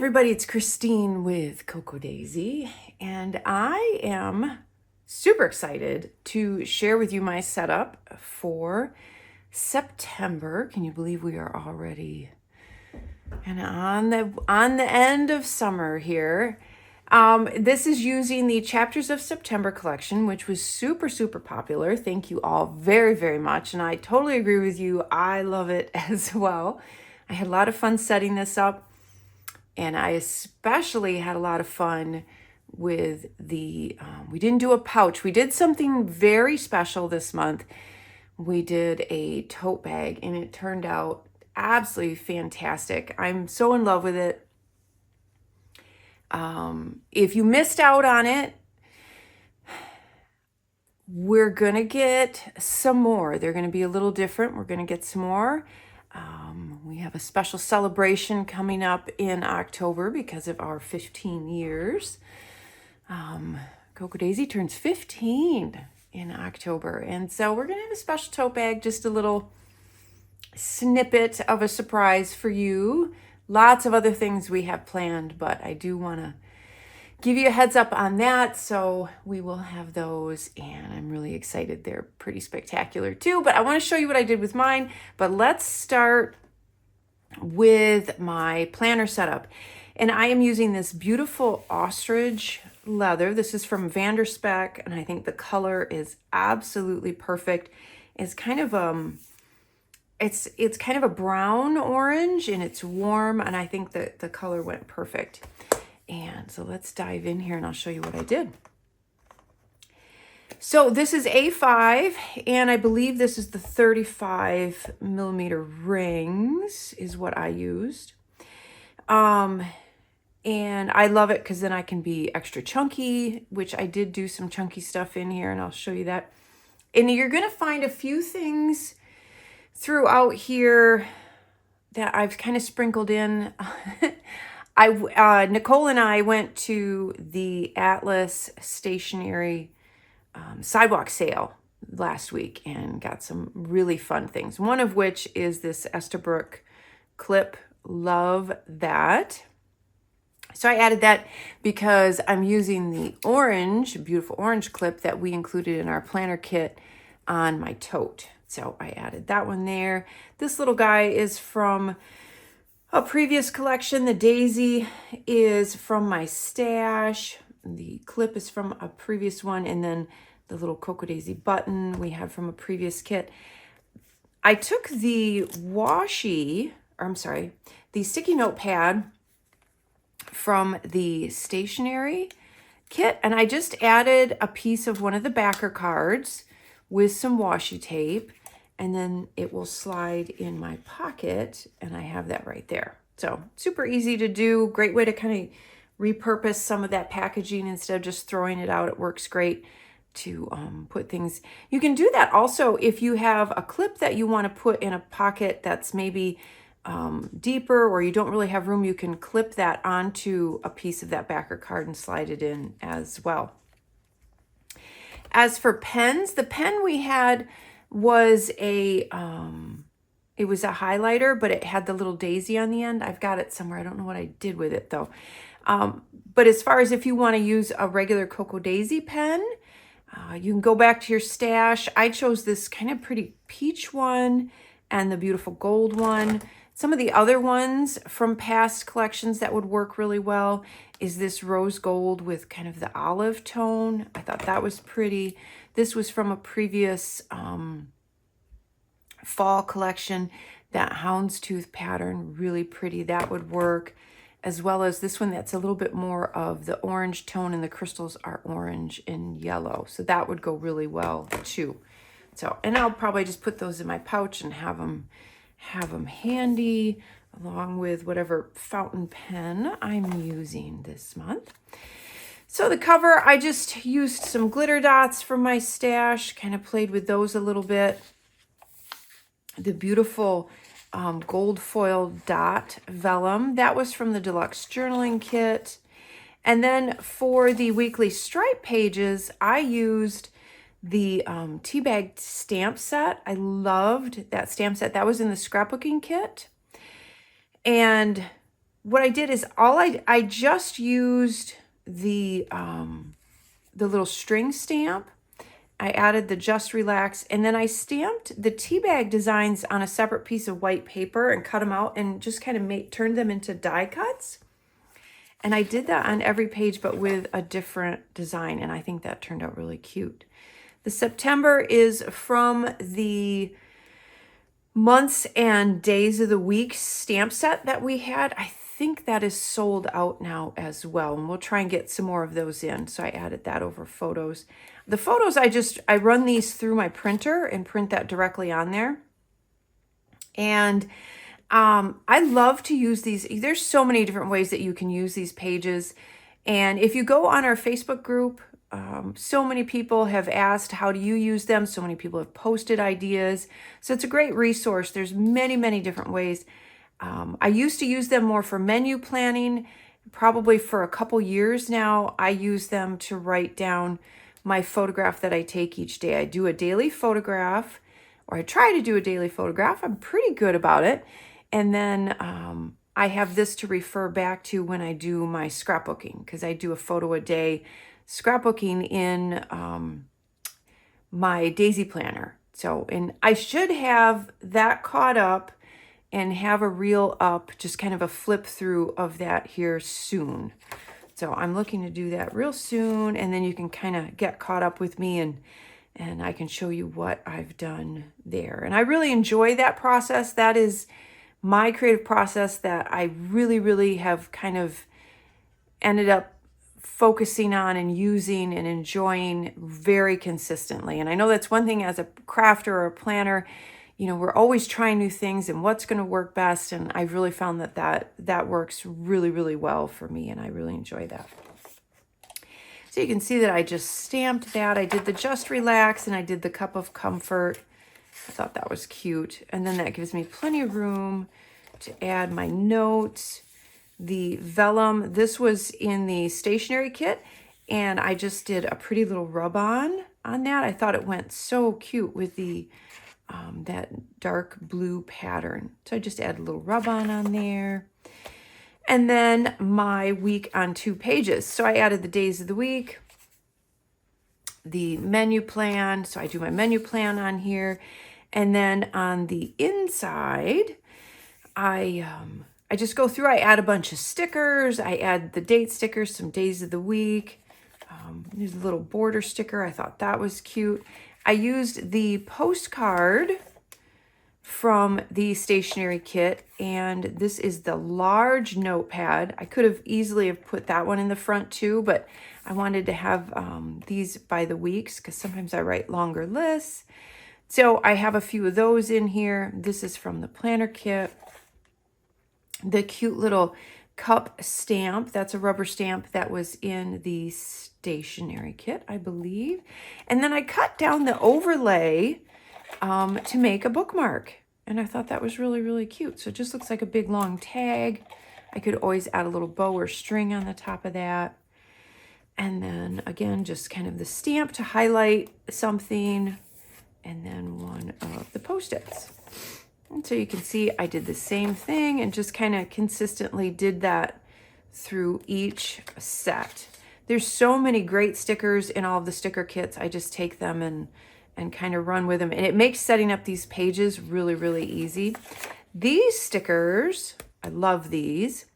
everybody, it's Christine with Cocoa Daisy, and I am super excited to share with you my setup for September. Can you believe we are already and on the end of summer here? This is using the Chapters of September collection, which was super popular. Thank you all very much, and I totally agree with you. I love it as well. I had a lot of fun setting this up. And I especially had a lot of fun with the, we didn't do a pouch. We did something very special this month. We did a tote bag and it turned out absolutely fantastic. I'm so in love with it. If you missed out on it, we're going to get some more. They're going to be a little different. We're going to get some more. We have a special celebration coming up in October because of our 15 years. Cocoa Daisy turns 15 in October. And so we're going to have a special tote bag, just a little snippet of a surprise for you. Lots of other things we have planned, but I do want to give you a heads up on that. So we will have those, and I'm really excited. They're pretty spectacular too, but I want to show you what I did with mine. But let's start with my planner setup. And I am using this beautiful ostrich leather. This is from Vanderspec, and I think the color is absolutely perfect. It's kind of it's kind of a brown orange, and it's warm, and I think that the color went perfect. And so let's dive in here and I'll show you what I did. So this is A5, and I believe this is the 35 millimeter rings is what I used. And I love it because then I can be extra chunky, which I did do some chunky stuff in here, and I'll show you that. And you're going to find a few things throughout here that I've kind of sprinkled in. Nicole and I went to the Atlas stationery sidewalk sale last week and got some really fun things. One of which is this Estabrook clip. Love that. So I added that because I'm using the orange, beautiful orange clip that we included in our planner kit on my tote. So I added that one there. This little guy is from a previous collection. The daisy is from my stash. The clip is from a previous one. And then the little Cocoa Daisy button we have from a previous kit. I took the the sticky note pad from the stationery kit, and I just added a piece of one of the backer cards with some washi tape, and then it will slide in my pocket, and I have that right there. So super easy to do. Great way to kind of repurpose some of that packaging instead of just throwing it out. It works great to put things. You can do that also if you have a clip that you want to put in a pocket that's maybe deeper, or you don't really have room. You can clip that onto a piece of that backer card and slide it in as well. As for pens, the pen we had was it was a highlighter, but it had the little daisy on the end. I've got it somewhere. I don't know what I did with it though. But as far as if you want to use a regular Cocoa Daisy pen, you can go back to your stash. I chose this kind of pretty peach one and the beautiful gold one. Some of the other ones from past collections that would work really well is this rose gold with kind of the olive tone. I thought that was pretty. This was from a previous fall collection. That houndstooth pattern, really pretty. That would work. As well as this one that's a little bit more of the orange tone, and the crystals are orange and yellow. So that would go really well too. So, and I'll probably just put those in my pouch and have them handy, along with whatever fountain pen I'm using this month. So the cover, I just used some glitter dots from my stash, kind of played with those a little bit. The beautiful gold foil dot vellum, that was from the deluxe journaling kit. And then for the weekly stripe pages, I used the tea bag stamp set. I loved that stamp set. That was in the scrapbooking kit. And what I did is I just used the little string stamp. I added the Just Relax, and then I stamped the tea bag designs on a separate piece of white paper and cut them out and just kind of turned them into die cuts. And I did that on every page, but with a different design, and I think that turned out really cute. The September is from the months and days of the week stamp set that we had. I think that is sold out now as well, and we'll try and get some more of those in. So I added that over photos. The photos, I run these through my printer and print that directly on there. And I love to use these. There's so many different ways that you can use these pages. And if you go on our Facebook group, so many people have asked, how do you use them? So many people have posted ideas. So it's a great resource. There's many, many different ways. I used to use them more for menu planning. Probably for a couple years now, I use them to write down my photograph that I take each day. I do a daily photograph, or I try to do a daily photograph. I'm pretty good about it. And then I have this to refer back to when I do my scrapbooking, because I do a photo a day scrapbooking in my Daisy Planner. So, and I should have that caught up and have a reel up, just kind of a flip through of that here soon. So I'm looking to do that real soon, and then you can kind of get caught up with me, and I can show you what I've done there. And I really enjoy that process. That is my creative process that I really, really have kind of ended up focusing on and using and enjoying very consistently. And I know that's one thing as a crafter or a planner, you know, we're always trying new things and what's going to work best. And I've really found that works really, really well for me. And I really enjoy that. So you can see that I just stamped that. I did the Just Relax and I did the Cup of Comfort. I thought that was cute. And then that gives me plenty of room to add my notes. The vellum, this was in the stationery kit, and I just did a pretty little rub-on that. I thought it went so cute with the that dark blue pattern. So I just added a little rub-on there. And then my week on 2 pages. So I added the days of the week, the menu plan. So I do my menu plan on here. And then on the inside, I just go through, I add a bunch of stickers. I add the date stickers, some days of the week. There's a little border sticker. I thought that was cute. I used the postcard from the stationery kit, and this is the large notepad. I could have easily have put that one in the front too, but I wanted to have these by the weeks, because sometimes I write longer lists. So I have a few of those in here. This is from the planner kit. The cute little cup stamp, that's a rubber stamp that was in the stationery kit, I believe. And then I cut down the overlay to make a bookmark. And I thought that was really, really cute. So it just looks like a big long tag. I could always add a little bow or string on the top of that. And then again, just kind of the stamp to highlight something. And then one of the Post-its. And so you can see I did the same thing and just kind of consistently did that through each set. There's so many great stickers in all of the sticker kits. I just take them and kind of run with them. And it makes setting up these pages really, really easy. These stickers, I love these,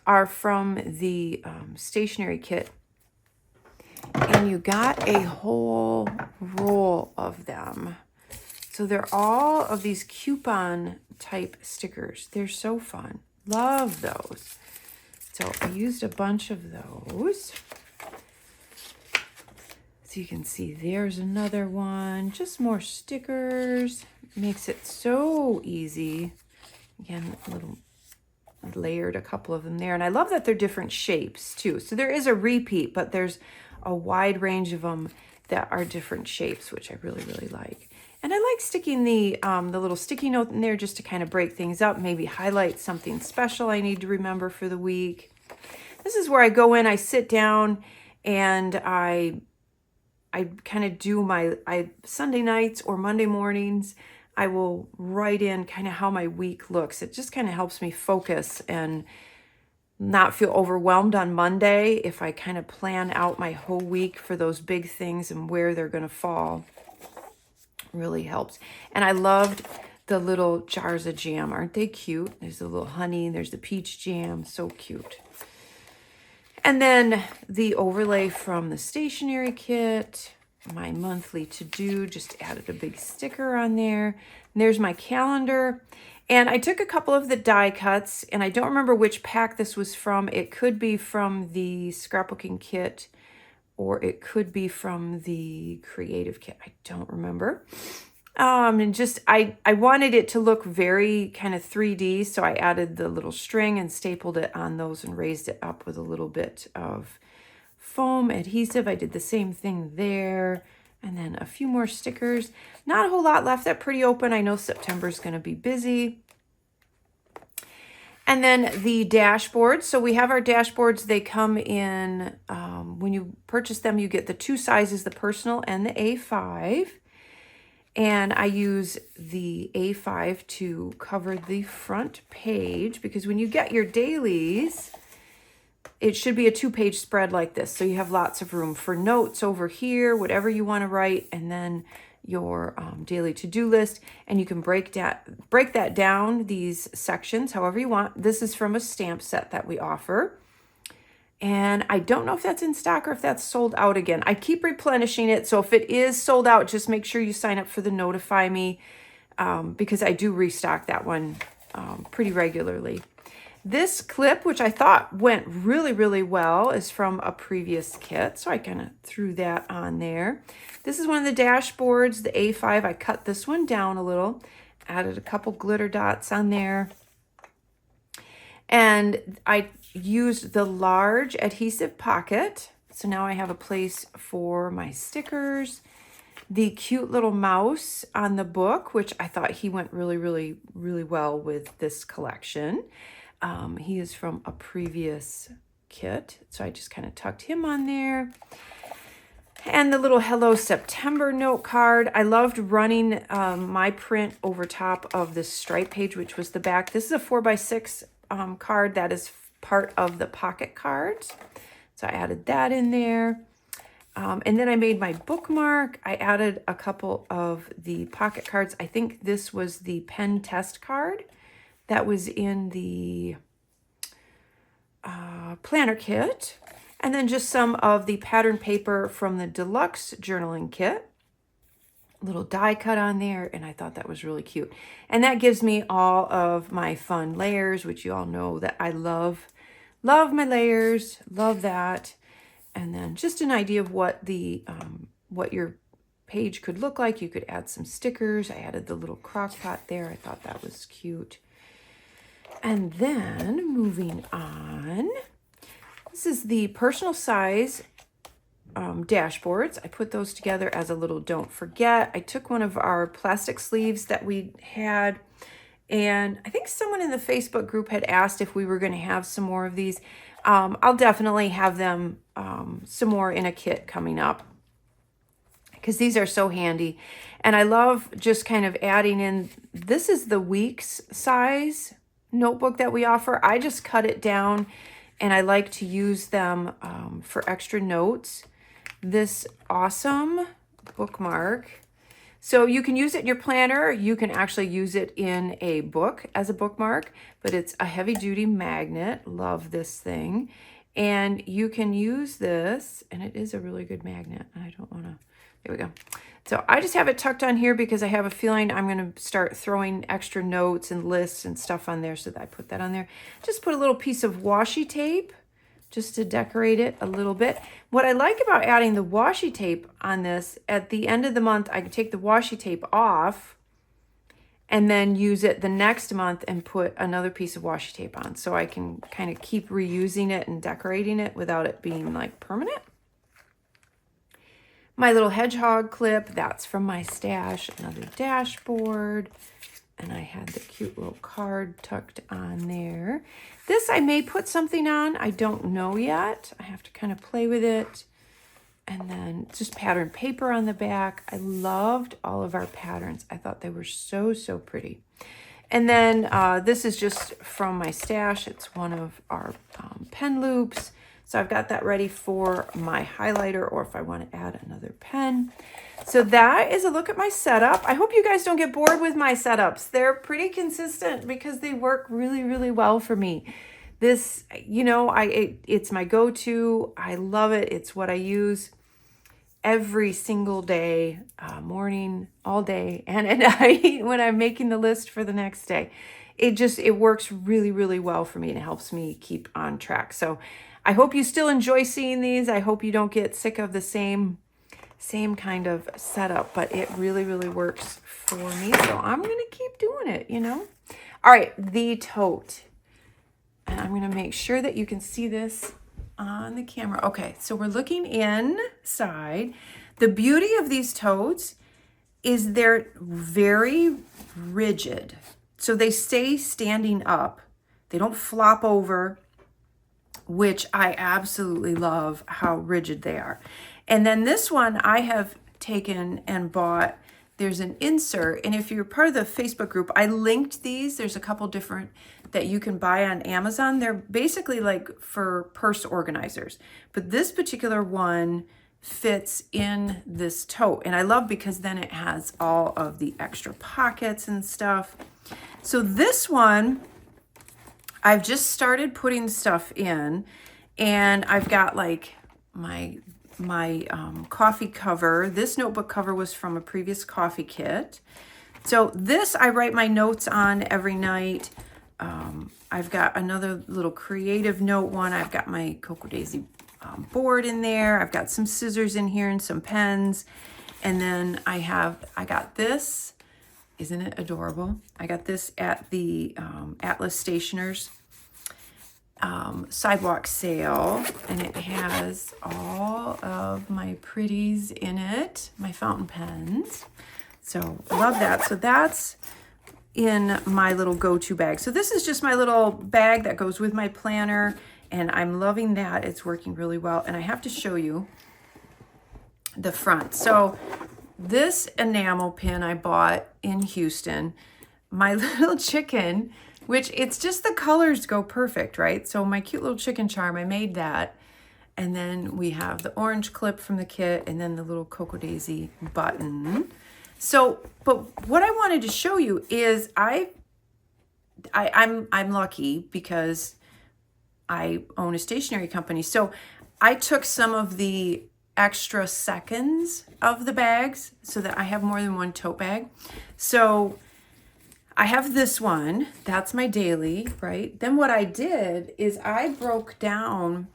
are from the stationery kit. And you got a whole roll of them. So they're all of these coupon type stickers. They're so fun. Love those. So I used a bunch of those. So you can see there's another one. Just more stickers. Makes it so easy. Again, a little layered a couple of them there. And I love that they're different shapes too. So there is a repeat, but there's a wide range of them that are different shapes, which I really, really like. And I like sticking the little sticky note in there just to kind of break things up, maybe highlight something special I need to remember for the week. This is where I go in, I sit down, and I kind of do Sunday nights or Monday mornings, I will write in kind of how my week looks. It just kind of helps me focus and not feel overwhelmed on Monday if I kind of plan out my whole week for those big things and where they're going to fall. Really helps. And I loved the little jars of jam. Aren't they cute? There's the little honey. There's the peach jam. So cute. And then the overlay from the stationery kit. My monthly to-do. Just added a big sticker on there. And there's my calendar. And I took a couple of the die cuts. And I don't remember which pack this was from. It could be from the scrapbooking kit, or it could be from the creative kit. I don't remember. And just, I wanted it to look very kind of 3D, so I added the little string and stapled it on those and raised it up with a little bit of foam adhesive. I did the same thing there. And then a few more stickers. Not a whole lot left. That pretty open. I know September's going to be busy. And then the dashboards. So we have our dashboards. They come in, when you purchase them, you get the two sizes, the personal and the A5. And I use the A5 to cover the front page, because when you get your dailies, it should be a 2-page spread like this. So you have lots of room for notes over here, whatever you want to write, and then your daily to-do list. And you can break that down, these sections, however you want. This is from a stamp set that we offer. And I don't know if that's in stock or if that's sold out again. I keep replenishing it. So if it is sold out, just make sure you sign up for the notify me, because I do restock that one pretty regularly. This clip, which I thought went really, really well, is from a previous kit. So I kind of threw that on there. This is one of the dashboards, the A5. I cut this one down a little, added a couple glitter dots on there. And I used the large adhesive pocket. So now I have a place for my stickers. The cute little mouse on the book, which I thought he went really, really, really well with this collection. He is from a previous kit. So I just kind of tucked him on there. And the little Hello September note card. I loved running my print over top of this stripe page, which was the back. This is a 4x6 card that is part of the pocket cards. So I added that in there. And then I made my bookmark. I added a couple of the pocket cards. I think this was the pen test card that was in the planner kit. And then just some of the pattern paper from the deluxe journaling kit. Little die cut on there, and I thought that was really cute. And that gives me all of my fun layers, which you all know that I love. Love my layers, love that. And then just an idea of what the what your page could look like. You could add some stickers. I added the little crock pot there. I thought that was cute. And then moving on, this is the personal size dashboards. I put those together as a little don't forget. I took one of our plastic sleeves that we had, and I think someone in the Facebook group had asked if we were going to have some more of these. I'll definitely have them some more in a kit coming up, because these are so handy. And I love just kind of adding in, this is the week's size notebook that we offer. I just cut it down, and I like to use them for extra notes. This awesome bookmark. So you can use it in your planner. You can actually use it in a book as a bookmark, but it's a heavy duty magnet. Love this thing. And you can use this, and it is a really good magnet. I don't want to, there we go. So I just have it tucked on here because I have a feeling I'm going to start throwing extra notes and lists and stuff on there, so that I put that on there. Just put a little piece of washi tape just to decorate it a little bit. What I like about adding the washi tape on this, at the end of the month, I can take the washi tape off and then use it the next month and put another piece of washi tape on. So I can kind of keep reusing it and decorating it without it being like permanent. My little hedgehog clip, that's from my stash, another dashboard. And I had the cute little card tucked on there. This I may put something on. I don't know yet. I have to kind of play with it. And then just pattern paper on the back. I loved all of our patterns. I thought they were so, so pretty. And then this is just from my stash. It's one of our pen loops. So I've got that ready for my highlighter, or if I want to add another pen. So that is a look at my setup. I hope you guys don't get bored with my setups. They're pretty consistent because they work really, really well for me. This, you know, it's my go-to. I love it. It's what I use every single day, morning, all day, and at night when I'm making the list for the next day. It works really, really well for me, and it helps me keep on track. So I hope you still enjoy seeing these. I hope you don't get sick of the same kind of setup, but it really, really works for me. So I'm going to keep doing it, you know? All right, the tote. And I'm going to make sure that you can see this on the camera. Okay, so we're looking inside. The beauty of these totes is they're very rigid. So they stay standing up. They don't flop over, which I absolutely love how rigid they are. And then this one I have taken and bought. There's an insert, and if you're part of the Facebook group, I linked these. There's a couple different that you can buy on Amazon. They're basically like for purse organizers, but this particular one fits in this tote, and I love because then it has all of the extra pockets and stuff. So this one, I've just started putting stuff in, and I've got like my coffee cover. This notebook cover was from a previous coffee kit. So this I write my notes on every night. I've got another little creative note one. I've got my Cocoa Daisy board in there. I've got some scissors in here and some pens. And then I got this. Isn't it adorable? I got this at the Atlas Stationers sidewalk sale, and it has all of my pretties in it, my fountain pens. So love that. So that's in my little go-to bag. So this is just my little bag that goes with my planner, and I'm loving that. It's working really well. And I have to show you the front. So this enamel pin I bought in Houston, my little chicken, which it's just the colors go perfect, right? So my cute little chicken charm, I made that. And then we have the orange clip from the kit, and then the little Cocoa Daisy button. So, but what I wanted to show you is I'm lucky because I own a stationery company. So I took some of the extra seconds of the bags so that I have more than one tote bag. So I have this one, that's my daily, right? Then what I did is I broke down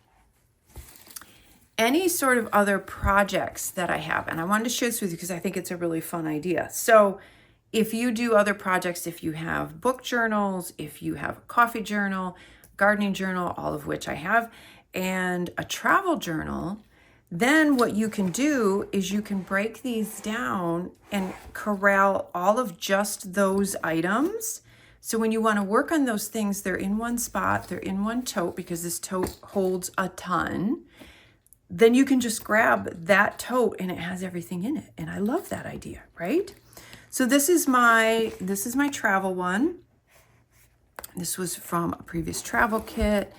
any sort of other projects that I have. And I wanted to share this with you because I think it's a really fun idea. So if you do other projects, if you have book journals, if you have a coffee journal, gardening journal, all of which I have, and a travel journal, then what you can do is you can break these down and corral all of just those items. So when you want to work on those things, they're in one spot, they're in one tote because this tote holds a ton. Then you can just grab that tote and it has everything in it. And I love that idea, right? So this is my travel one. This was from a previous travel kit.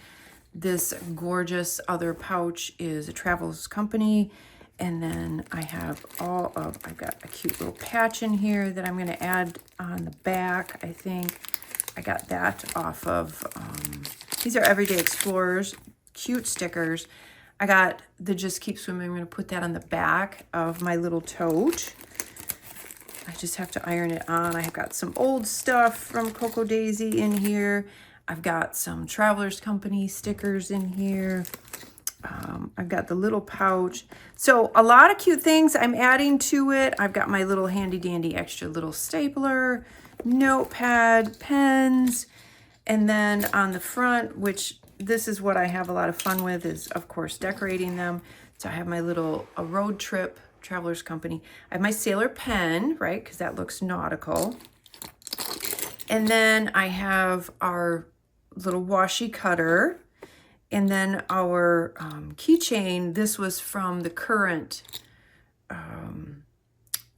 This gorgeous other pouch is a Travels Company. And then I've got a cute little patch in here that I'm going to add on the back. I think I got that off of, these are Everyday Explorers, cute stickers. I got the Just Keep Swimming. I'm going to put that on the back of my little tote. I just have to iron it on. I've got some old stuff from Cocoa Daisy in here. I've got some Travelers Company stickers in here. I've got the little pouch. So a lot of cute things I'm adding to it. I've got my little handy dandy extra little stapler, notepad, pens, and then on the front, which this is what I have a lot of fun with, is of course decorating them. So I have my little road trip Travelers Company. I have my sailor pen, right? Because that looks nautical. And then I have our little washi cutter. And then our keychain, this was from the current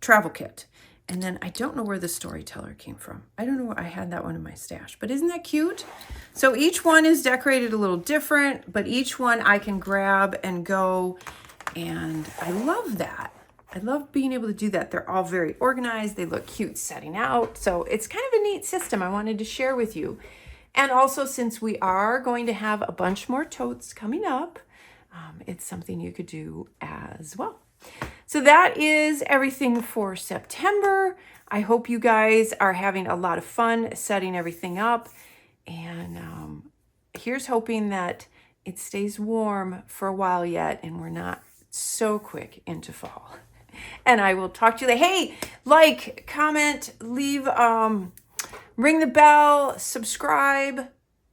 travel kit. And then I don't know where the storyteller came from. I don't know where I had that one in my stash, but isn't that cute? So each one is decorated a little different, but each one I can grab and go, and I love that. I love being able to do that. They're all very organized. They look cute setting out. So it's kind of a neat system I wanted to share with you. And also, since we are going to have a bunch more totes coming up, it's something you could do as well. So that is everything for September. I hope you guys are having a lot of fun setting everything up. And here's hoping that it stays warm for a while yet and we're not so quick into fall. And I will talk to you later. Hey, like, comment, leave, ring the bell, subscribe.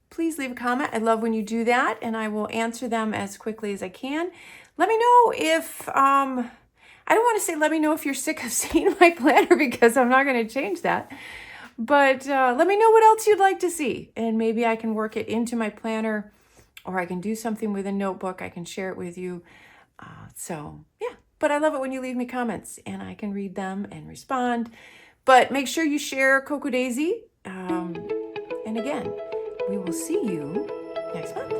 Please leave a comment. I love when you do that, and I will answer them as quickly as I can. Let me know if, I don't want to say let me know if you're sick of seeing my planner, because I'm not going to change that. But let me know what else you'd like to see, and maybe I can work it into my planner, or I can do something with a notebook. I can share it with you. So, yeah. But I love it when you leave me comments, and I can read them and respond. But make sure you share Cocoa Daisy. And again, we will see you next month.